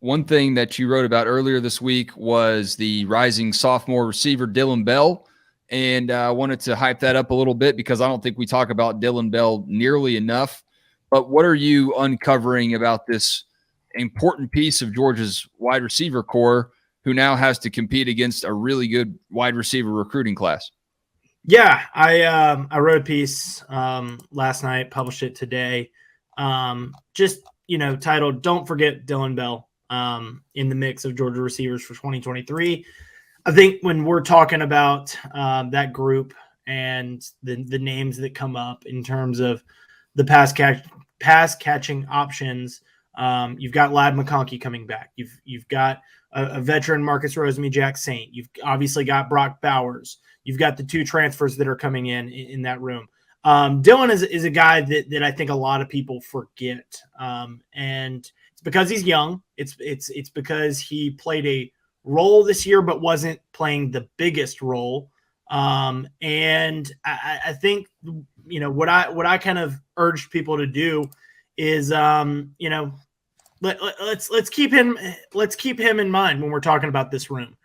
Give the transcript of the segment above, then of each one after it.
one thing that you wrote about earlier this week was the rising sophomore receiver, Dillon Bell. And I wanted to hype that up a little bit because I don't think we talk about Dillon Bell nearly enough. But what are you uncovering about this important piece of Georgia's wide receiver core who now has to compete against a really good wide receiver recruiting class? Yeah, I wrote a piece last night, published it today, just, titled "Don't Forget Dillon Bell" in the mix of Georgia receivers for 2023. I think when we're talking about that group and the names that come up in terms of the pass catching options, you've got Ladd McConkey coming back. You've got a veteran Marcus Rosemy-Jack Saint. You've obviously got Brock Bowers. You've got the two transfers that are coming in that room. Dillon is a guy that I think a lot of people forget, and it's because he's young. It's because he played a role this year, but wasn't playing the biggest role. And I think, what I kind of urged people to do is, let's keep him in mind when we're talking about this room.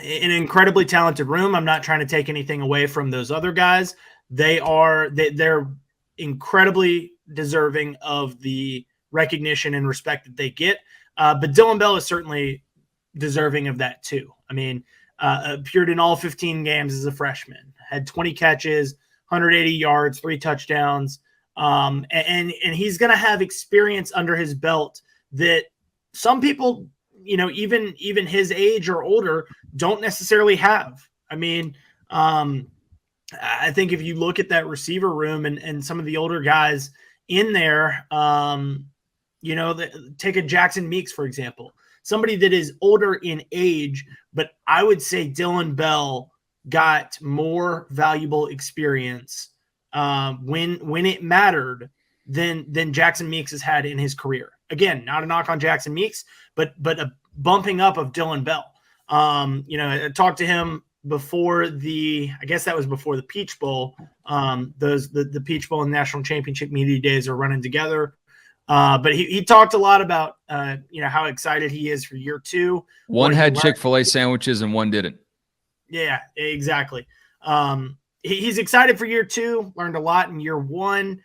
An incredibly talented room. I'm not trying to take anything away from those other guys. They're incredibly deserving of the recognition and respect that they get. But Dillon Bell is certainly deserving of that too. I mean, appeared in all 15 games as a freshman, had 20 catches, 180 yards, 3 touchdowns. And he's going to have experience under his belt that some people, even his age or older, don't necessarily have. I mean, I think if you look at that receiver room and some of the older guys in there, take a Jackson Meeks, for example, somebody that is older in age, but I would say Dillon Bell got more valuable experience when it mattered than Jackson Meeks has had in his career. Again, not a knock on Jackson Meeks, but a bumping up of Dillon Bell. I talked to him before I guess that was before the Peach Bowl. The Peach Bowl and National Championship Media Days are running together. But he talked a lot about, how excited he is for year 2. One had Chick-fil-A sandwiches and one didn't. Yeah, exactly. He's excited for year 2, learned a lot in year 1.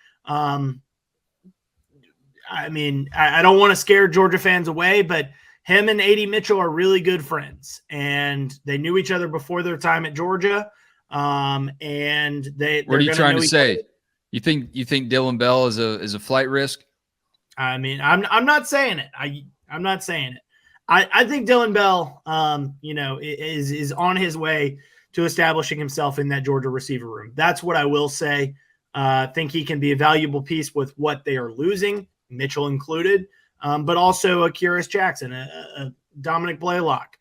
I mean, I don't want to scare Georgia fans away, but him and A.D. Mitchell are really good friends, and they knew each other before their time at Georgia. And what are you trying to say? You think Dillon Bell is a flight risk? I mean, I'm not saying it. I'm not saying it. I think Dillon Bell, is on his way to establishing himself in that Georgia receiver room. That's what I will say. I think he can be a valuable piece with what they are losing, Mitchell included, but also a Curious Jackson, a Dominic Blaylock.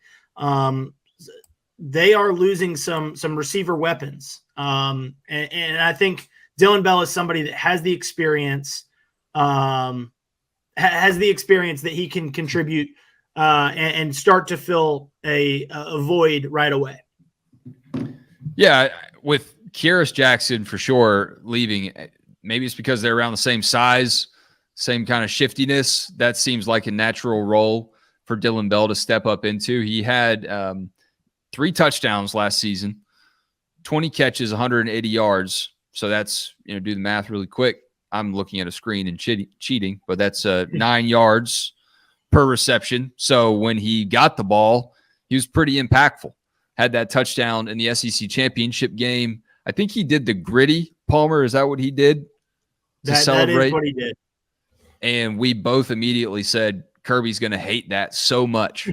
They are losing some receiver weapons. And I think Dillon Bell is somebody that has the experience, that he can contribute and start to fill a void right away. Yeah, with Curious Jackson for sure leaving, maybe it's because they're around the same size, same kind of shiftiness. That seems like a natural role for Dillon Bell to step up into. He had 3 touchdowns last season, 20 catches, 180 yards. So that's, do the math really quick. I'm looking at a screen and cheating, but that's 9 yards per reception. So when he got the ball, he was pretty impactful. Had that touchdown in the SEC championship game. I think he did the gritty, Palmer. Is that what he did to celebrate? That is what he did. And we both immediately said, Kirby's going to hate that so much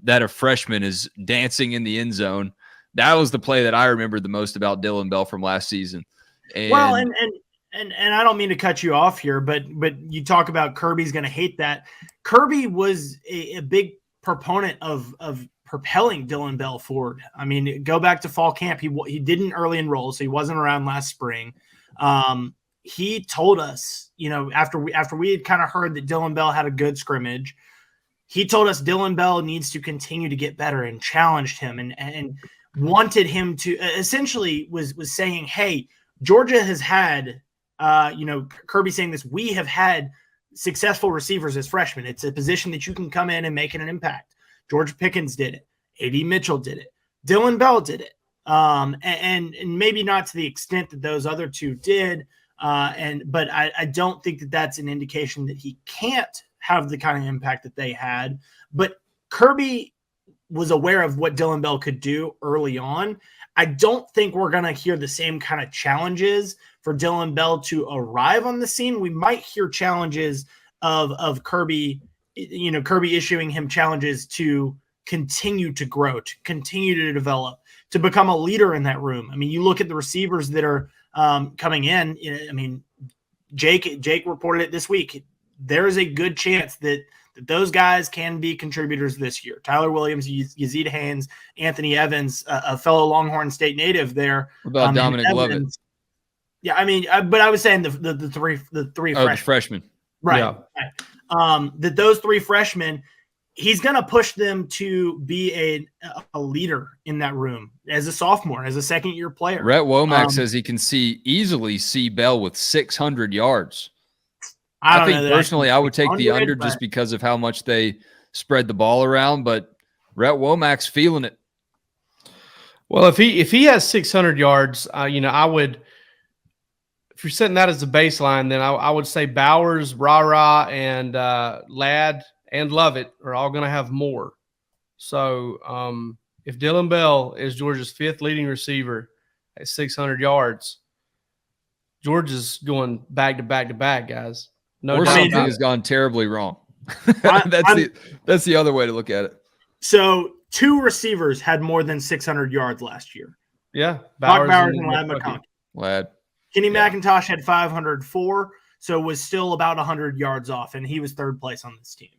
that a freshman is dancing in the end zone. That was the play that I remembered the most about Dillon Bell from last season. And I don't mean to cut you off here, but you talk about Kirby's going to hate that. Kirby was a big proponent of propelling Dillon Bell forward. I mean, go back to fall camp. He didn't early enroll, so he wasn't around last spring. He told us, after we had kind of heard that Dillon Bell had a good scrimmage, he told us Dillon Bell needs to continue to get better and challenged him and wanted him to essentially was saying, hey, Georgia has had, Kirby saying this, we have had successful receivers as freshmen. It's a position that you can come in and make an impact. George Pickens did it. A.D. Mitchell did it. Dillon Bell did it. And maybe not to the extent that those other two did. But I don't think that that's an indication that he can't have the kind of impact that they had. But Kirby was aware of what Dillon Bell could do early on. I don't think we're going to hear the same kind of challenges for Dillon Bell to arrive on the scene. We might hear challenges of Kirby, Kirby issuing him challenges to continue to grow, to continue to develop, to become a leader in that room. I mean, you look at the receivers that are coming in. I mean, Jake reported it this week. There is a good chance that those guys can be contributors this year. Tyler Williams, Yazid Haynes, Anthony Evans, a fellow Longhorn State native there. What about Dominic Lovett? Yeah, I mean, but I was saying the three freshmen. The freshmen. Right. Yeah. Right. That those three freshmen, he's going to push them to be a leader in that room as a sophomore, as a second-year player. Rhett Womack says he can easily see Bell with 600 yards. I think personally I would take the under just because of how much they spread the ball around, but Rhett Womack's feeling it. Well, if he has 600 yards, I would. If you're setting that as the baseline, then I would say Bowers, Rara, and Ladd and Lovett are all going to have more. So if Dillon Bell is Georgia's 5th leading receiver at 600 yards, Georgia's going back to back to back, guys. No or doubt something has gone terribly wrong. That's the other way to look at it. So 2 receivers had more than 600 yards last year. Yeah, Bowers and Ladd McConkey. Ladd. Kenny McIntosh had 504, so was still about 100 yards off, and he was 3rd place on this team.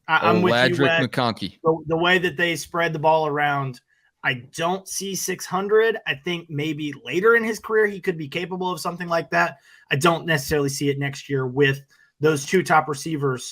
I'm with you, Wes. McConkey. The way that they spread the ball around, I don't see 600. I think maybe later in his career he could be capable of something like that. I don't necessarily see it next year with those 2 top receivers